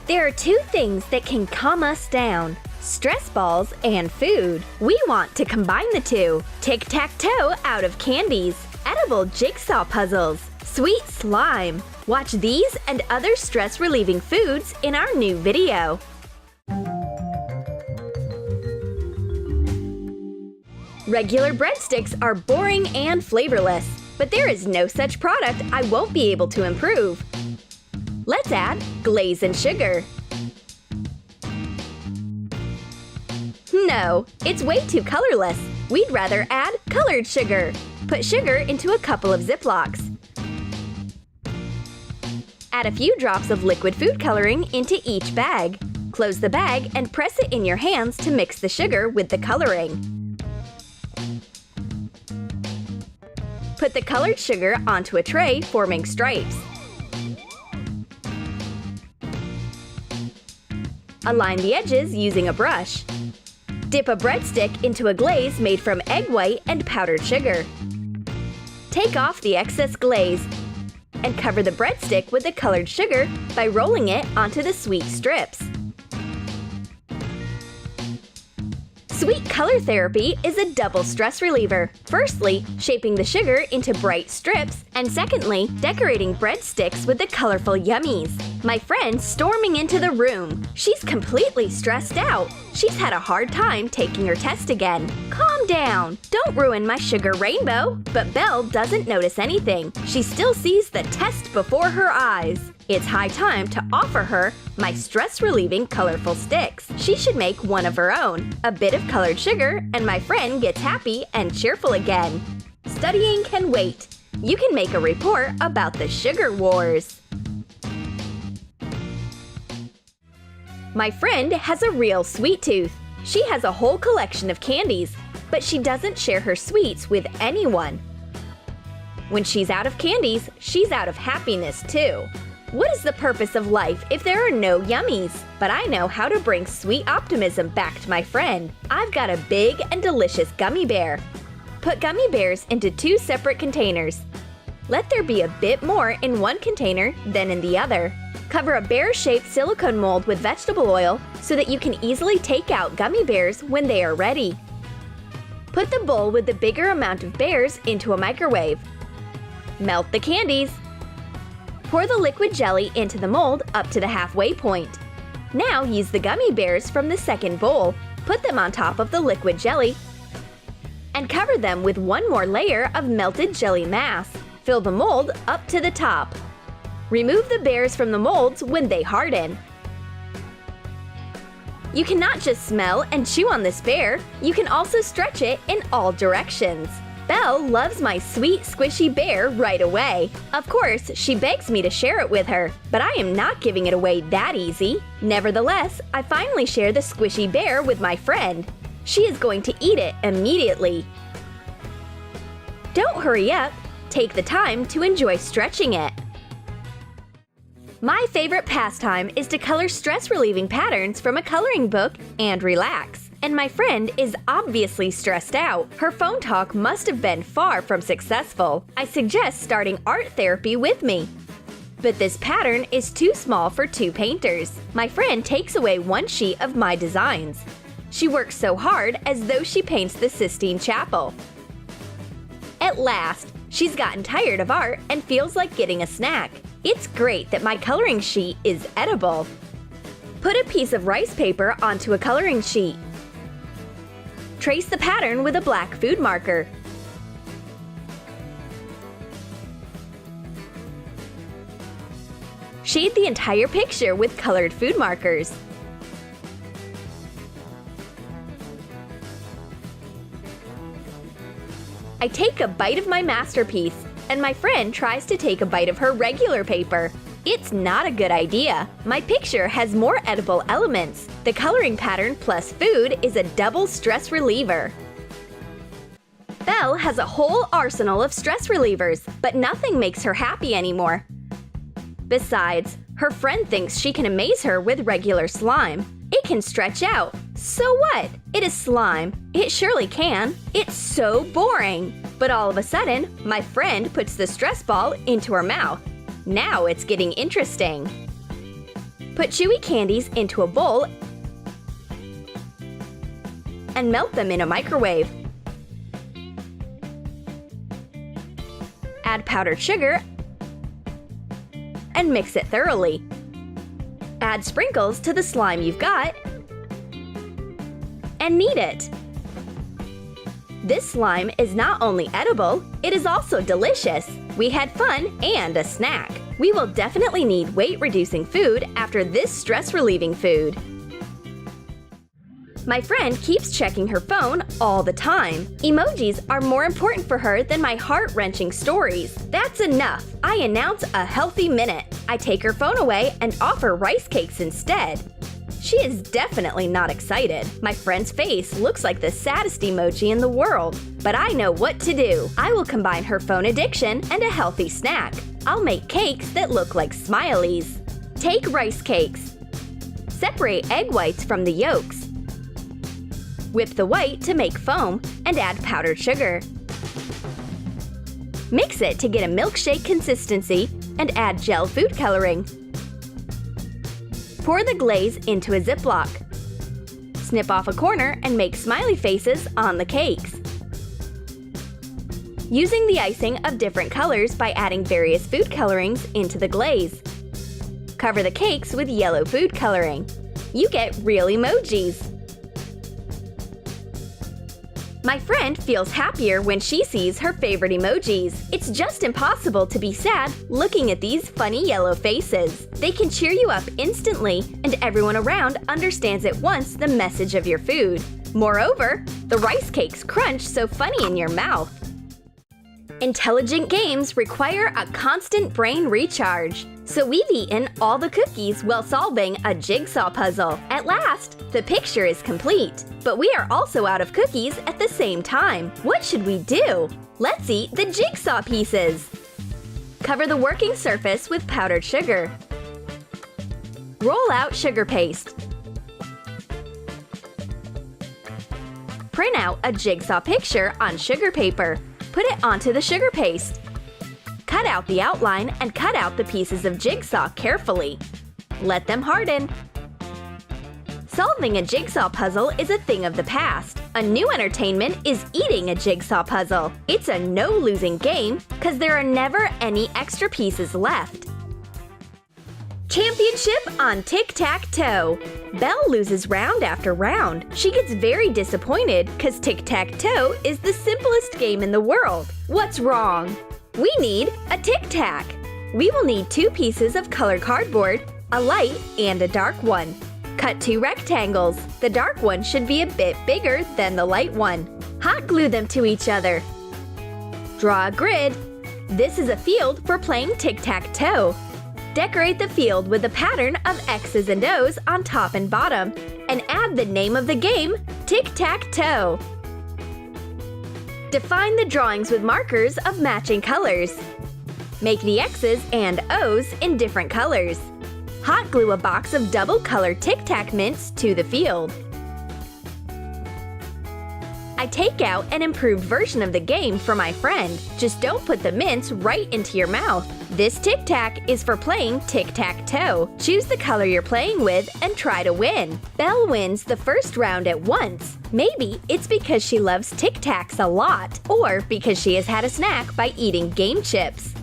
There are two things that can calm us down: stress balls and food. We want to combine the two. Tic-tac-toe out of candies, edible jigsaw puzzles, sweet slime. Watch these and other stress-relieving foods in our new video. Regular breadsticks are boring and flavorless, but there is no such product I won't be able to improve. Let's add glaze and sugar. No, it's way too colorless. We'd rather add colored sugar. Put sugar into a couple of Ziplocs. Add a few drops of liquid food coloring into each bag. Close the bag and press it in your hands to mix the sugar with the coloring. Put the colored sugar onto a tray, forming stripes. Align the edges using a brush. Dip a breadstick into a glaze made from egg white and powdered sugar. Take off the excess glaze and cover the breadstick with the colored sugar by rolling it onto the sweet strips. Sweet color therapy is a double stress reliever. Firstly, shaping the sugar into bright strips, and secondly, decorating breadsticks with the colorful yummies. My friend's storming into the room. She's completely stressed out. She's had a hard time taking her test again. Calm down. Don't ruin my sugar rainbow. But Belle doesn't notice anything. She still sees the test before her eyes. It's high time to offer her my stress-relieving colorful sticks. She should make one of her own. A bit of colored sugar, and my friend gets happy and cheerful again. Studying can wait. You can make a report about the sugar wars. My friend has a real sweet tooth. She has a whole collection of candies, but she doesn't share her sweets with anyone. When she's out of candies, she's out of happiness too. What is the purpose of life if there are no yummies? But I know how to bring sweet optimism back to my friend. I've got a big and delicious gummy bear. Put gummy bears into two separate containers. Let there be a bit more in one container than in the other. Cover a bear-shaped silicone mold with vegetable oil so that you can easily take out gummy bears when they are ready. Put the bowl with the bigger amount of bears into a microwave. Melt the candies. Pour the liquid jelly into the mold up to the halfway point. Now use the gummy bears from the second bowl. Put them on top of the liquid jelly and cover them with one more layer of melted jelly mass. Fill the mold up to the top. Remove the bears from the molds when they harden. You cannot just smell and chew on this bear, you can also stretch it in all directions. Belle loves my sweet, squishy bear right away. Of course, she begs me to share it with her, but I am not giving it away that easy. Nevertheless, I finally share the squishy bear with my friend. She is going to eat it immediately. Don't hurry up. Take the time to enjoy stretching it. My favorite pastime is to color stress-relieving patterns from a coloring book and relax. And my friend is obviously stressed out. Her phone talk must have been far from successful. I suggest starting art therapy with me. But this pattern is too small for two painters. My friend takes away one sheet of my designs. She works so hard as though she paints the Sistine Chapel. At last, she's gotten tired of art and feels like getting a snack. It's great that my coloring sheet is edible. Put a piece of rice paper onto a coloring sheet. Trace the pattern with a black food marker. Shade the entire picture with colored food markers. I take a bite of my masterpiece, and my friend tries to take a bite of her regular paper. It's not a good idea. My picture has more edible elements. The coloring pattern plus food is a double stress reliever. Belle has a whole arsenal of stress relievers, but nothing makes her happy anymore. Besides, her friend thinks she can amaze her with regular slime. It can stretch out. So what? It is slime. It surely can. It's so boring. But all of a sudden, my friend puts the stress ball into her mouth. Now it's getting interesting. Put chewy candies into a bowl and melt them in a microwave. Add powdered sugar and mix it thoroughly. Add sprinkles to the slime you've got and knead it. This slime is not only edible, it is also delicious. We had fun and a snack. We will definitely need weight-reducing food after this stress-relieving food. My friend keeps checking her phone all the time. Emojis are more important for her than my heart-wrenching stories. That's enough. I announce a healthy minute. I take her phone away and offer rice cakes instead. She is definitely not excited. My friend's face looks like the saddest emoji in the world. But I know what to do. I will combine her phone addiction and a healthy snack. I'll make cakes that look like smileys. Take rice cakes. Separate egg whites from the yolks. Whip the white to make foam and add powdered sugar. Mix it to get a milkshake consistency and add gel food coloring. Pour the glaze into a Ziploc. Snip off a corner and make smiley faces on the cakes. Using the icing of different colors by adding various food colorings into the glaze. Cover the cakes with yellow food coloring. You get real emojis. My friend feels happier when she sees her favorite emojis. It's just impossible to be sad looking at these funny yellow faces. They can cheer you up instantly, and everyone around understands at once the message of your food. Moreover, the rice cakes crunch so funny in your mouth. Intelligent games require a constant brain recharge. So we've eaten all the cookies while solving a jigsaw puzzle. At last, the picture is complete. But we are also out of cookies at the same time. What should we do? Let's eat the jigsaw pieces. Cover the working surface with powdered sugar. Roll out sugar paste. Print out a jigsaw picture on sugar paper. Put it onto the sugar paste. Cut out the outline and cut out the pieces of jigsaw carefully. Let them harden. Solving a jigsaw puzzle is a thing of the past. A new entertainment is eating a jigsaw puzzle. It's a no-losing game because there are never any extra pieces left. Championship on tic-tac-toe. Belle loses round after round. She gets very disappointed because tic-tac-toe is the simplest game in the world. What's wrong? We need a tic-tac. We will need 2 pieces of colored cardboard, a light and a dark one. Cut 2 rectangles. The dark one should be a bit bigger than the light one. Hot glue them to each other. Draw a grid. This is a field for playing tic-tac-toe. Decorate the field with a pattern of X's and O's on top and bottom, and add the name of the game, tic-tac-toe. Define the drawings with markers of matching colors. Make the X's and O's in different colors. Hot glue a box of double-colored Tic-Tac mints to the field. I take out an improved version of the game for my friend. Just don't put the mints right into your mouth. This Tic-Tac is for playing tic-tac-toe. Choose the color you're playing with and try to win. Belle wins the first round at once. Maybe it's because she loves Tic-Tacs a lot, or because she has had a snack by eating game chips.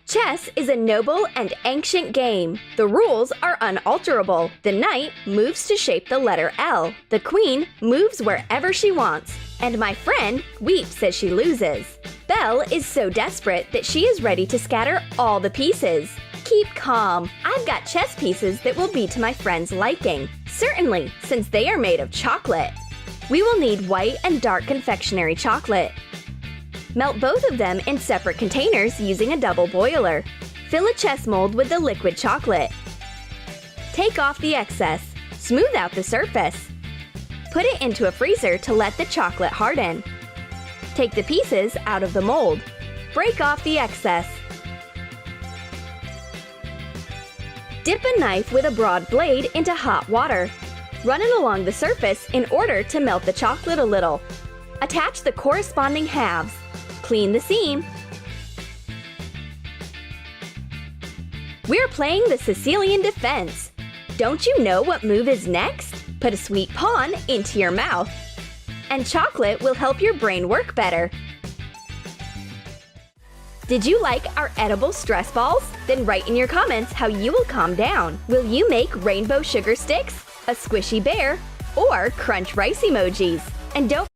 Chess is a noble and ancient game. The rules are unalterable. The knight moves to shape the letter L. The queen moves wherever she wants. And my friend weeps as she loses. Belle is so desperate that she is ready to scatter all the pieces. Keep calm. I've got chess pieces that will be to my friend's liking. Certainly, since they are made of chocolate. We will need white and dark confectionery chocolate. Melt both of them in separate containers using a double boiler. Fill a chess mold with the liquid chocolate. Take off the excess. Smooth out the surface. Put it into a freezer to let the chocolate harden. Take the pieces out of the mold. Break off the excess. Dip a knife with a broad blade into hot water. Run it along the surface in order to melt the chocolate a little. Attach the corresponding halves. Clean the seam. We're playing the Sicilian defense. Don't you know what move is next? Put a sweet pawn into your mouth. And chocolate will help your brain work better. Did you like our edible stress balls? Then write in your comments how you will calm down. Will you make rainbow sugar sticks, a squishy bear, or crunch rice emojis? And don't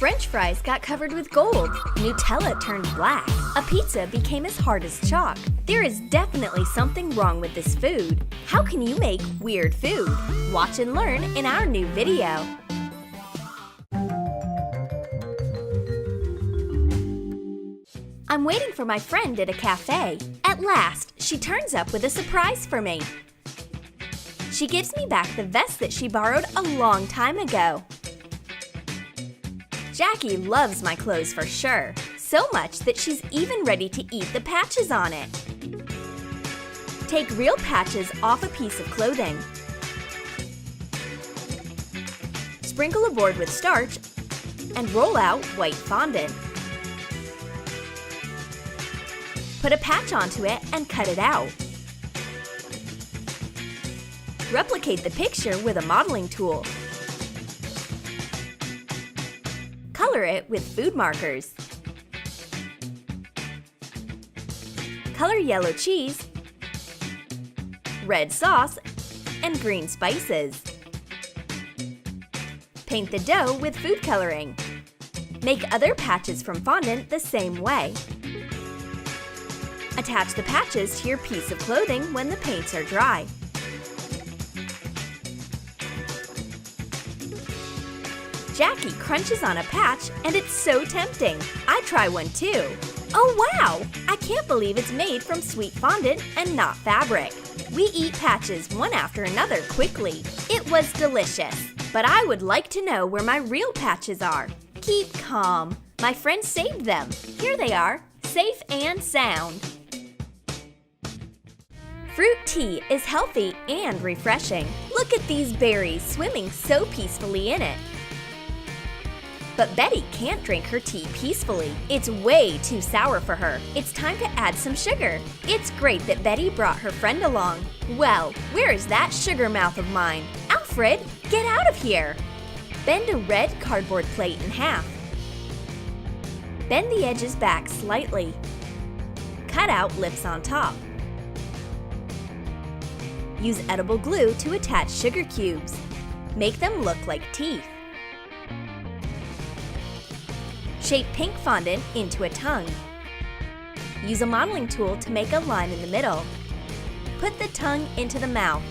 French fries got covered with gold. Nutella turned black. A pizza became as hard as chalk. There is definitely something wrong with this food. How can you make weird food? Watch and learn in our new video. I'm waiting for my friend at a cafe. At last, she turns up with a surprise for me. She gives me back the vest that she borrowed a long time ago. Jackie loves my clothes for sure, so much that she's even ready to eat the patches on it. Take real patches off a piece of clothing. Sprinkle a board with starch and roll out white fondant. Put a patch onto it and cut it out. Replicate the picture with a modeling tool. Color it with food markers. Color yellow cheese, red sauce, and green spices. Paint the dough with food coloring. Make other patches from fondant the same way. Attach the patches to your piece of clothing when the paints are dry. Jackie crunches on a patch and it's so tempting. I try one too. Oh wow! I can't believe it's made from sweet fondant and not fabric. We eat patches one after another quickly. It was delicious. But I would like to know where my real patches are. Keep calm. My friend saved them. Here they are, safe and sound. Fruit tea is healthy and refreshing. Look at these berries swimming so peacefully in it. But Betty can't drink her tea peacefully. It's way too sour for her. It's time to add some sugar. It's great that Betty brought her friend along. Well, where is that sugar mouth of mine? Alfred, get out of here! Bend a red cardboard plate in half. Bend the edges back slightly. Cut out lips on top. Use edible glue to attach sugar cubes. Make them look like teeth. Shape pink fondant into a tongue. Use a modeling tool to make a line in the middle. Put the tongue into the mouth.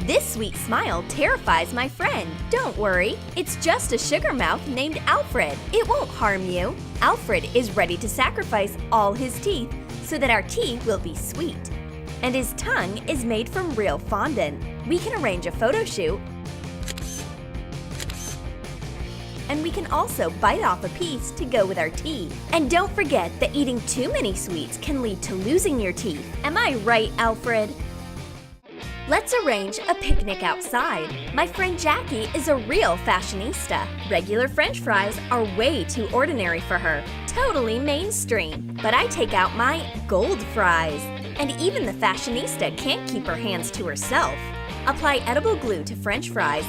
This sweet smile terrifies my friend. Don't worry, it's just a sugar mouth named Alfred. It won't harm you. Alfred is ready to sacrifice all his teeth so that our tea will be sweet. And his tongue is made from real fondant. We can arrange a photo shoot. And we can also bite off a piece to go with our tea. And don't forget that eating too many sweets can lead to losing your teeth. Am I right, Alfred? Let's arrange a picnic outside. My friend Jackie is a real fashionista. Regular French fries are way too ordinary for her. Totally mainstream. But I take out my gold fries. And even the fashionista can't keep her hands to herself. Apply edible glue to French fries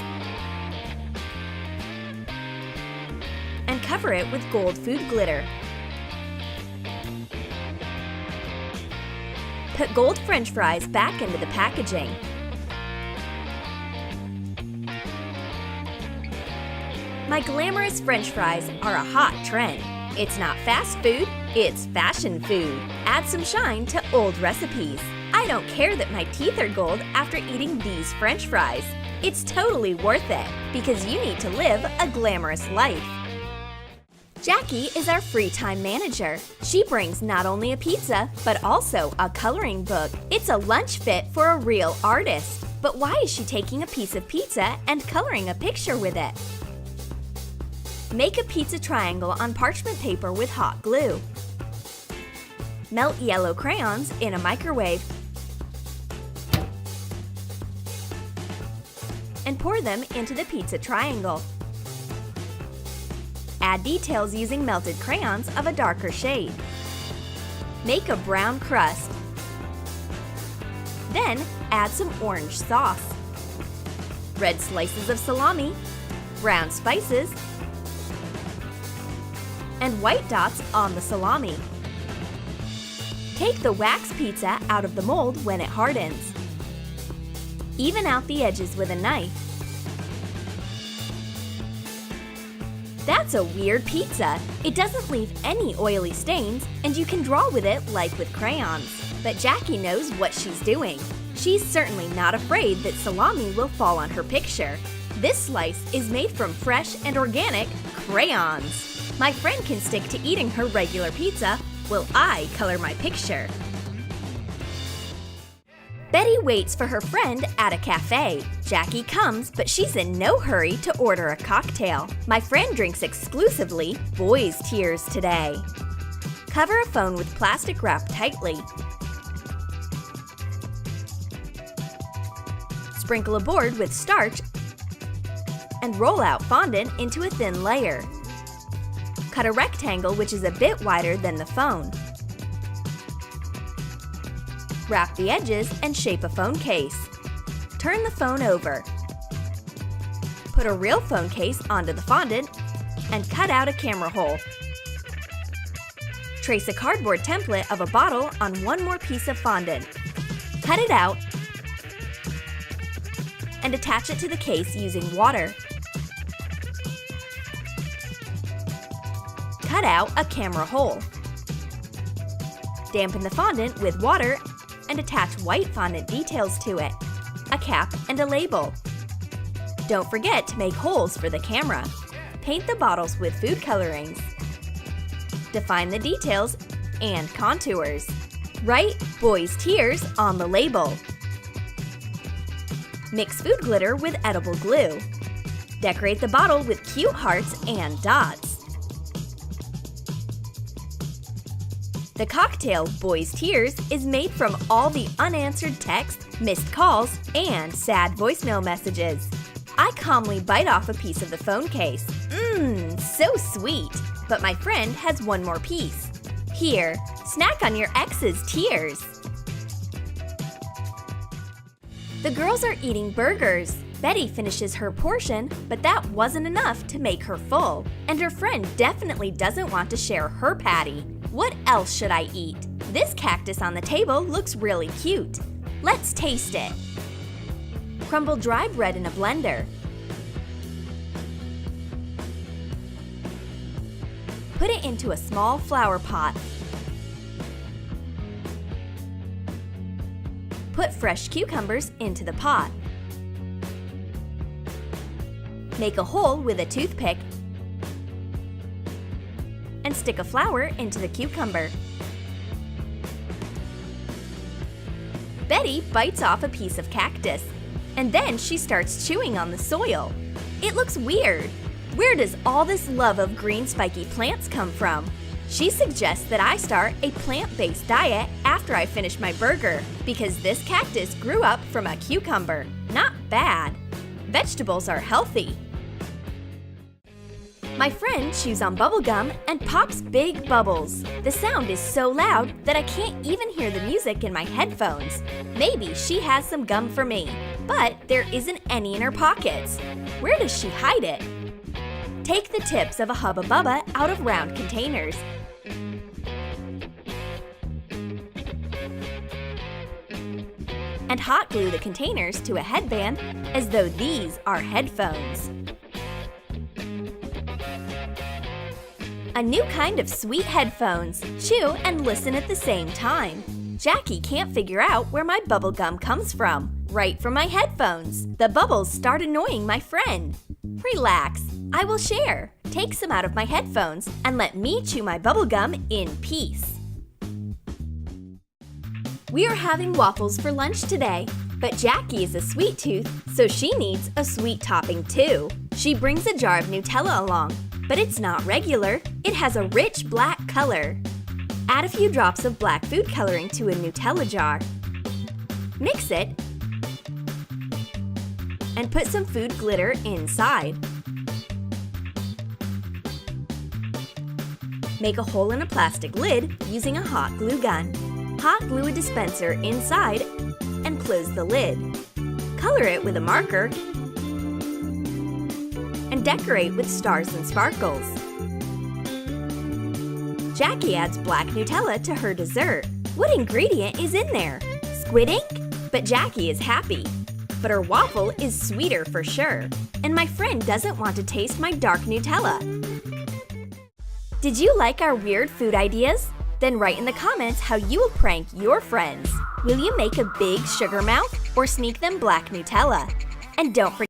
and cover it with gold food glitter. Put gold French fries back into the packaging. My glamorous French fries are a hot trend. It's not fast food, it's fashion food. Add some shine to old recipes. I don't care that my teeth are gold after eating these French fries. It's totally worth it because you need to live a glamorous life. Jackie is our free time manager. She brings not only a pizza, but also a coloring book. It's a lunch fit for a real artist. But why is she taking a piece of pizza and coloring a picture with it? Make a pizza triangle on parchment paper with hot glue. Melt yellow crayons in a microwave. and pour them into the pizza triangle. Add details using melted crayons of a darker shade. Make a brown crust. Then add some orange sauce, red slices of salami, brown spices, and white dots on the salami. Take the wax pizza out of the mold when it hardens. Even out the edges with a knife. That's a weird pizza. It doesn't leave any oily stains, and you can draw with it like with crayons. But Jackie knows what she's doing. She's certainly not afraid that salami will fall on her picture. This slice is made from fresh and organic crayons. My friend can stick to eating her regular pizza while I color my picture. Betty waits for her friend at a cafe. Jackie comes, but she's in no hurry to order a cocktail. My friend drinks exclusively boys' tears today. Cover a phone with plastic wrap tightly. Sprinkle a board with starch and roll out fondant into a thin layer. Cut a rectangle which is a bit wider than the phone. Wrap the edges and shape a phone case. Turn the phone over. Put a real phone case onto the fondant and cut out a camera hole. Trace a cardboard template of a bottle on one more piece of fondant. Cut it out and attach it to the case using water. Cut out a camera hole. Dampen the fondant with water and attach white fondant details to it, a cap and a label. Don't forget to make holes for the camera. Paint the bottles with food colorings. Define the details and contours. Write "Boys' Tears" on the label. Mix food glitter with edible glue. Decorate the bottle with cute hearts and dots. The cocktail "Boys' Tears" is made from all the unanswered texts, missed calls, and sad voicemail messages. I calmly bite off a piece of the phone case. So sweet! But my friend has one more piece. Here, snack on your ex's tears. The girls are eating burgers. Betty finishes her portion, but that wasn't enough to make her full. And her friend definitely doesn't want to share her patty. What else should I eat? This cactus on the table looks really cute. Let's taste it. Crumble dry bread in a blender. Put it into a small flower pot. Put fresh cucumbers into the pot. Make a hole with a toothpick and stick a flower into the cucumber. Betty bites off a piece of cactus, and then she starts chewing on the soil. It looks weird. Where does all this love of green spiky plants come from? She suggests that I start a plant-based diet after I finish my burger, because this cactus grew up from a cucumber. Not bad. Vegetables are healthy. My friend chews on bubble gum and pops big bubbles. The sound is so loud that I can't even hear the music in my headphones. Maybe she has some gum for me, but there isn't any in her pockets. Where does she hide it? Take the tips of a Hubba Bubba out of round containers. And hot glue the containers to a headband as though these are headphones. A new kind of sweet headphones. Chew and listen at the same time. Jackie can't figure out where my bubble gum comes from. Right from my headphones. The bubbles start annoying my friend. Relax, I will share. Take some out of my headphones and let me chew my bubble gum in peace. We are having waffles for lunch today, but Jackie is a sweet tooth, so she needs a sweet topping too. She brings a jar of Nutella along, but it's not regular. It has a rich black color. Add a few drops of black food coloring to a Nutella jar. Mix it and put some food glitter inside. Make a hole in a plastic lid using a hot glue gun. Hot glue a dispenser inside and close the lid. Color it with a marker and decorate with stars and sparkles. Jackie adds black Nutella to her dessert. What ingredient is in there? Squid ink? But Jackie is happy. But her waffle is sweeter for sure. And my friend doesn't want to taste my dark Nutella. Did you like our weird food ideas? Then write in the comments how you will prank your friends. Will you make a big sugar mouth or sneak them black Nutella? And don't forget